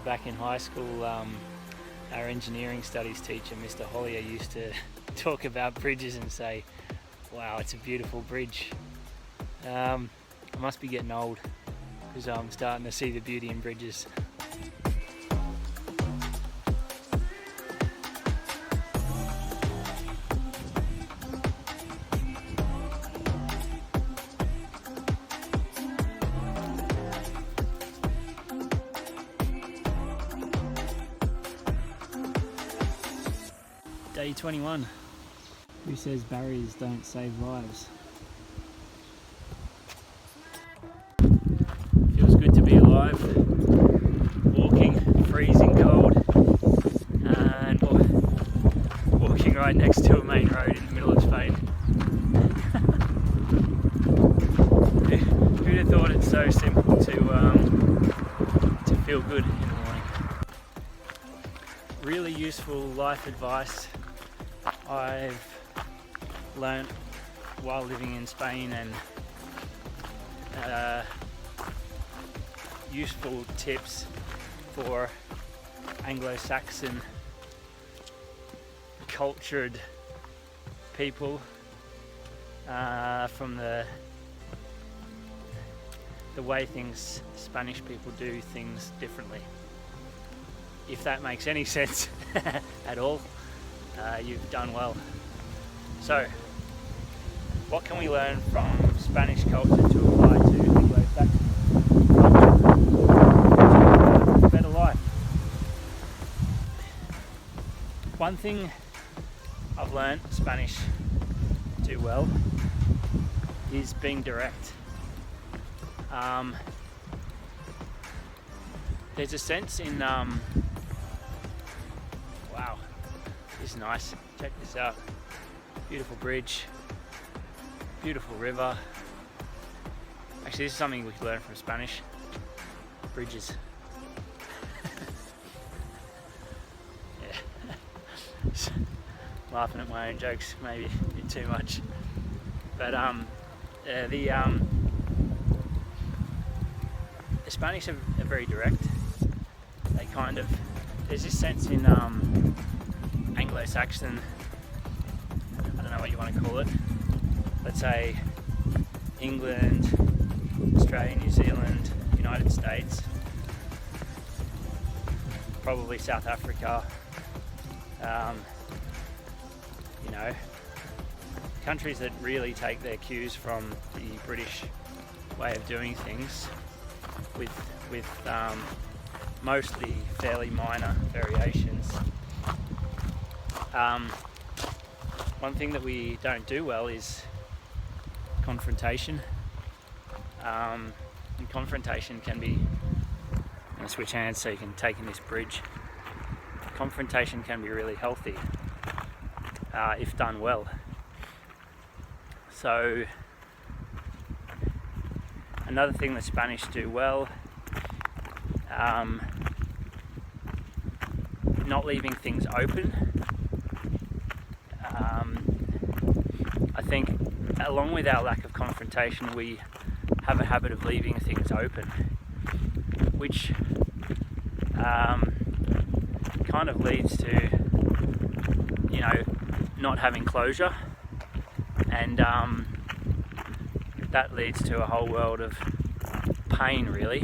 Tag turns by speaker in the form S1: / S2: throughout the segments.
S1: back in high school, our engineering studies teacher, Mr. Hollier, used to talk about bridges and say, wow, it's a beautiful bridge. I must be getting old because I'm starting to see the beauty in bridges. Day 21. Who says barriers don't save lives? Feels good to be alive. Walking, freezing cold, and walking right next to a main road in the middle of Spain. Who'd have thought it's so simple to feel good in the morning? Really useful life advice I've learnt while living in Spain, and useful tips for Anglo-Saxon cultured people from the way Spanish people do things differently. If that makes any sense at all, you've done well. So, what can we learn from Spanish culture to apply to Anglo-Saxon culture? A better life. One thing I've learned Spanish do well is being direct. There's a sense in wow, this is nice. Check this out. Beautiful bridge, beautiful river. Actually, this is something we could learn from Spanish. Bridges. Yeah. Laughing at my own jokes, maybe a bit too much. But the Spanish are very direct. They kind of, there's this sense in Anglo-Saxon, I don't know what you want to call it, let's say England, Australia, New Zealand, United States, probably South Africa, you know, countries that really take their cues from the British way of doing things with mostly fairly minor variations. One thing that we don't do well is confrontation. And confrontation can be, I'm going to switch hands so you can take in this bridge. Confrontation can be really healthy if done well. So another thing the Spanish do well, not leaving things open. I think along with our lack of confrontation, we have a habit of leaving things open, which kind of leads to, you know, not having closure, and that leads to a whole world of pain, really,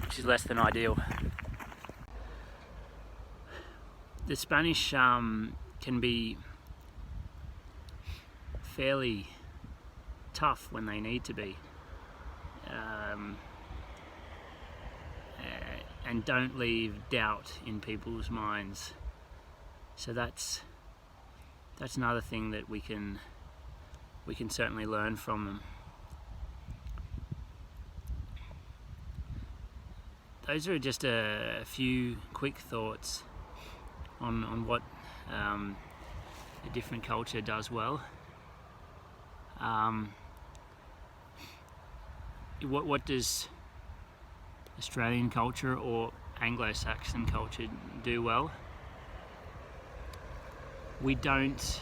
S1: which is less than ideal. The Spanish can be fairly tough when they need to be, and don't leave doubt in people's minds. So that's another thing that we can certainly learn from them. Those are just a few quick thoughts on what a different culture does well. What does Australian culture or Anglo-Saxon culture do well? We don't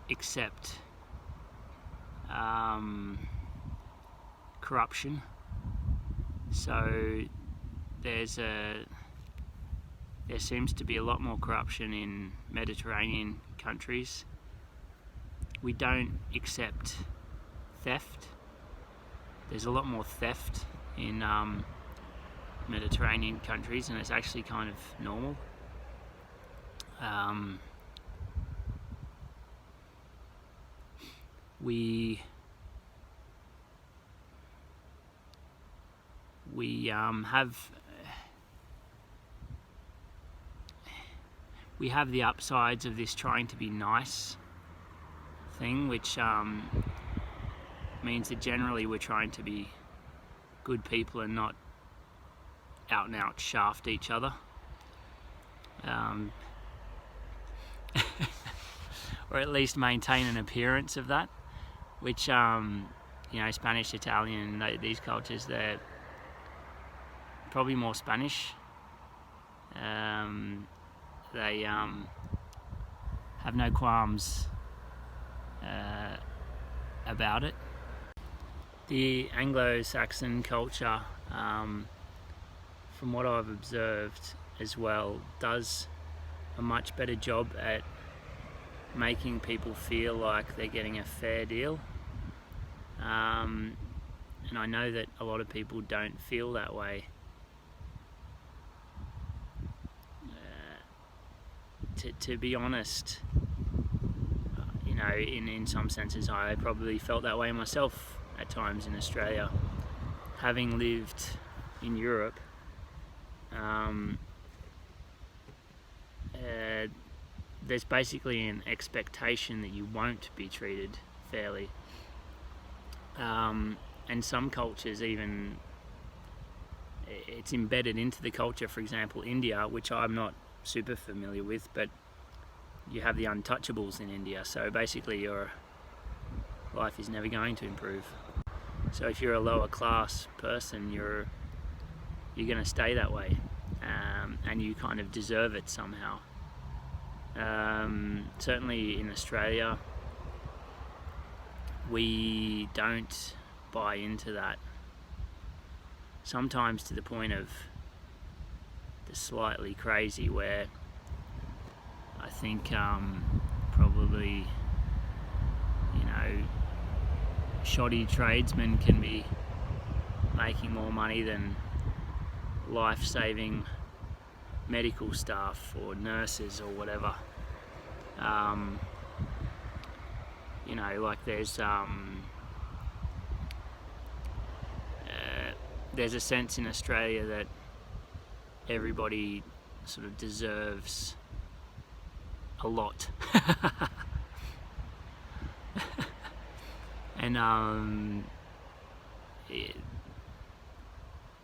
S1: accept corruption. So there seems to be a lot more corruption in Mediterranean countries. We don't accept theft. There's a lot more theft in Mediterranean countries, and it's actually kind of normal. We have the upsides of this trying to be nice thing, which means that generally we're trying to be good people and not out and out shaft each other. Or at least maintain an appearance of that, which Spanish, Italian, these cultures, they're probably more Spanish. They have no qualms about it. The Anglo-Saxon culture, from what I've observed as well, does a much better job at making people feel like they're getting a fair deal. And I know that a lot of people don't feel that way. To be honest, in some senses I probably felt that way myself at times in Australia. Having lived in Europe, there's basically an expectation that you won't be treated fairly. And some cultures even, it's embedded into the culture. For example, India, which I'm not super familiar with, but you have the untouchables in India, so basically your life is never going to improve. So if you're a lower class person, you're going to stay that way, and you kind of deserve it somehow. Certainly in Australia, we don't buy into that, sometimes to the point of the slightly crazy, where I think probably shoddy tradesmen can be making more money than life-saving medical staff or nurses or whatever. There's a sense in Australia that everybody sort of deserves a lot. And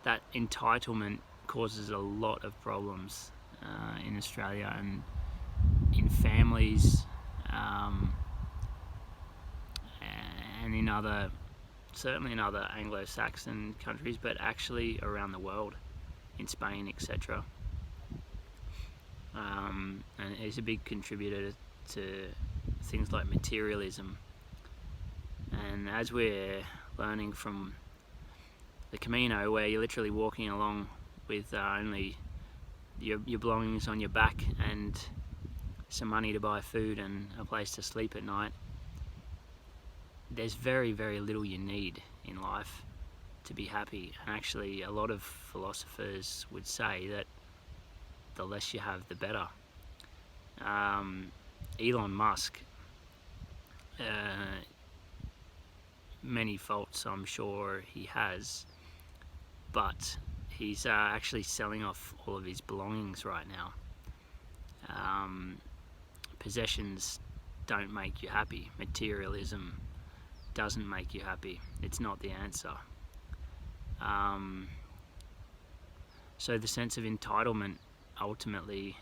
S1: that entitlement causes a lot of problems in Australia and in families, and certainly in other Anglo-Saxon countries, but actually around the world, in Spain, etc. And it's a big contributor to things like materialism. And as we're learning from the Camino, where you're literally walking along with only your belongings on your back and some money to buy food and a place to sleep at night, there's very, very little you need in life to be happy. And actually, a lot of philosophers would say that the less you have, the better. Elon Musk, many faults I'm sure he has, but he's actually selling off all of his belongings right now. Possessions don't make you happy. Materialism doesn't make you happy. It's not the answer. So the sense of entitlement ultimately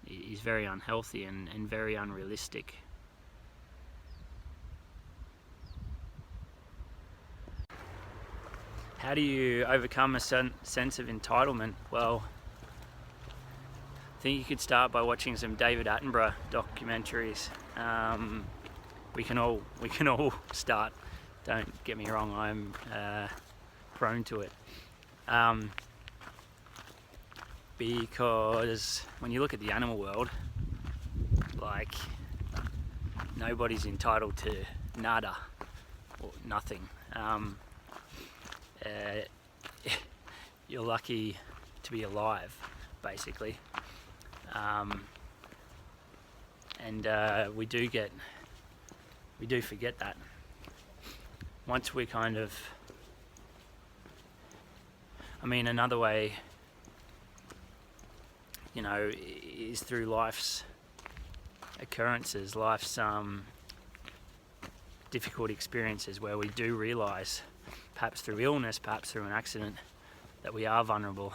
S1: is very unhealthy and very unrealistic. How do you overcome a sense of entitlement? Well, I think you could start by watching some David Attenborough documentaries. We can all start Don't get me wrong, I'm prone to it. Because when you look at the animal world, like, nobody's entitled to nada or nothing. You're lucky to be alive, basically. And we do forget that. Once we kind of, another way, is through life's occurrences, life's difficult experiences, where we do realise, perhaps through illness, perhaps through an accident, that we are vulnerable,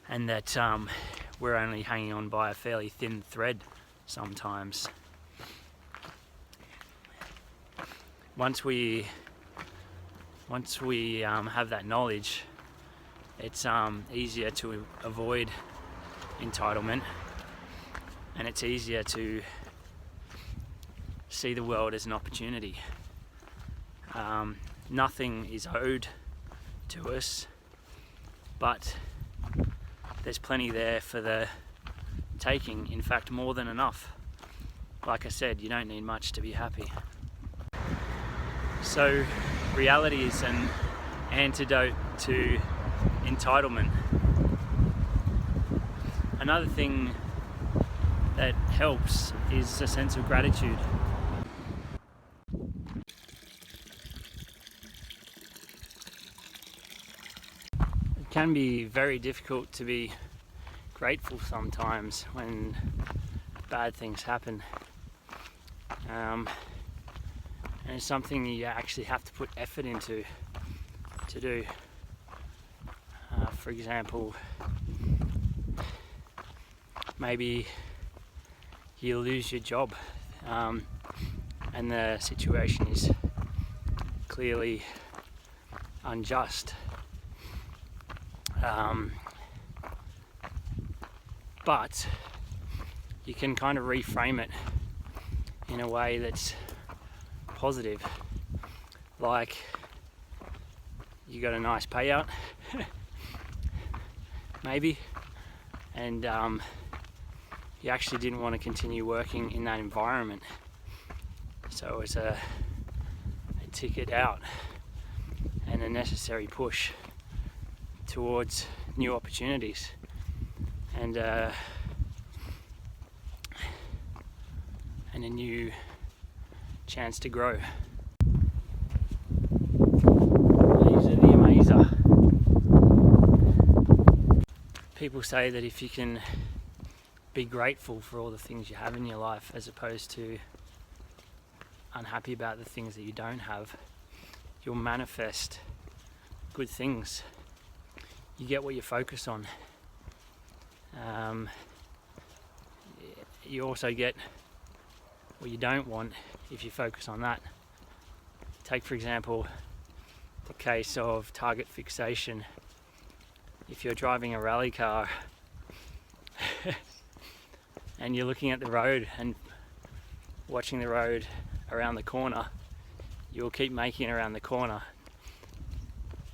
S1: and that we're only hanging on by a fairly thin thread sometimes. Once we have that knowledge, it's easier to avoid entitlement, and it's easier to see the world as an opportunity. Nothing is owed to us, but there's plenty there for the taking. In fact, more than enough. Like I said, you don't need much to be happy. So reality is an antidote to entitlement. Another thing that helps is a sense of gratitude. It can be very difficult to be grateful sometimes when bad things happen. And it's something you actually have to put effort into to do. For example, maybe you lose your job, and the situation is clearly unjust. But you can kind of reframe it in a way that's positive. Like, you got a nice payout, maybe, and you actually didn't want to continue working in that environment, so it's a ticket out and a necessary push towards new opportunities and a new chance to grow. People say that if you can be grateful for all the things you have in your life, as opposed to unhappy about the things that you don't have, you'll manifest good things. You get what you focus on. You also get what you don't want if you focus on that. Take, for example, the case of target fixation. If you're driving a rally car and you're looking at the road and watching the road around the corner, you'll keep making it around the corner.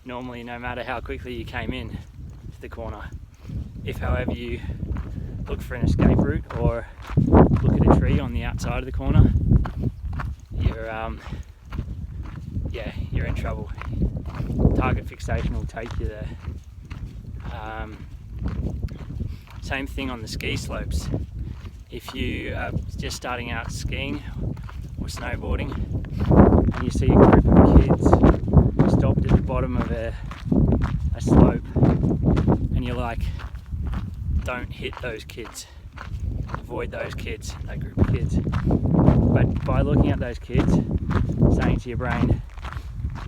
S1: Normally, no matter how quickly you came in to the corner. If, however, you look for an escape route or look at a tree on the outside of the corner, you're in trouble. Target fixation will take you there. Same thing on the ski slopes. If you are just starting out skiing or snowboarding and you see a group of kids stopped at the bottom of a slope and you're like, don't hit those kids, avoid those kids, that group of kids. But by looking at those kids, saying to your brain,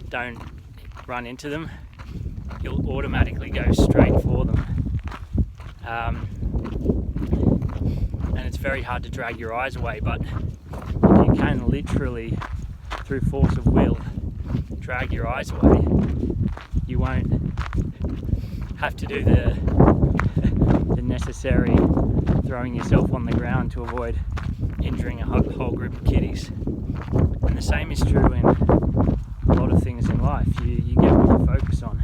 S1: don't run into them, you'll automatically go straight for them. And it's very hard to drag your eyes away, but if you can literally, through force of will, drag your eyes away, you won't have to do the necessary throwing yourself on the ground to avoid injuring a whole group of kiddies. And the same is true in a lot of things in life. You get what you focus on,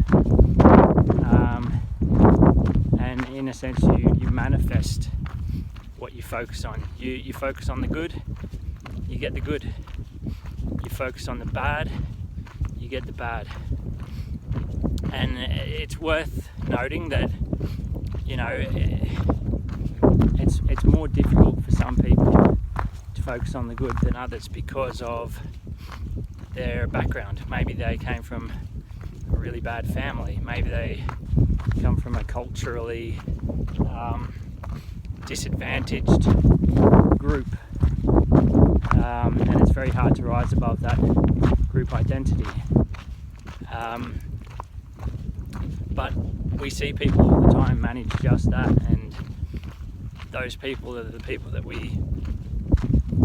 S1: and in a sense you manifest what you focus on. You focus on the good, you get the good. You focus on the bad, you get the bad. And it's worth noting that, you know, it's more difficult for some people to focus on the good than others because of their background. Maybe they came from a really bad family. Maybe they come from a culturally disadvantaged group, and it's very hard to rise above that group identity. But we see people all the time manage just that, and those people are the people that we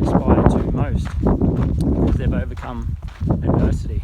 S1: aspire to most because they've overcome adversity.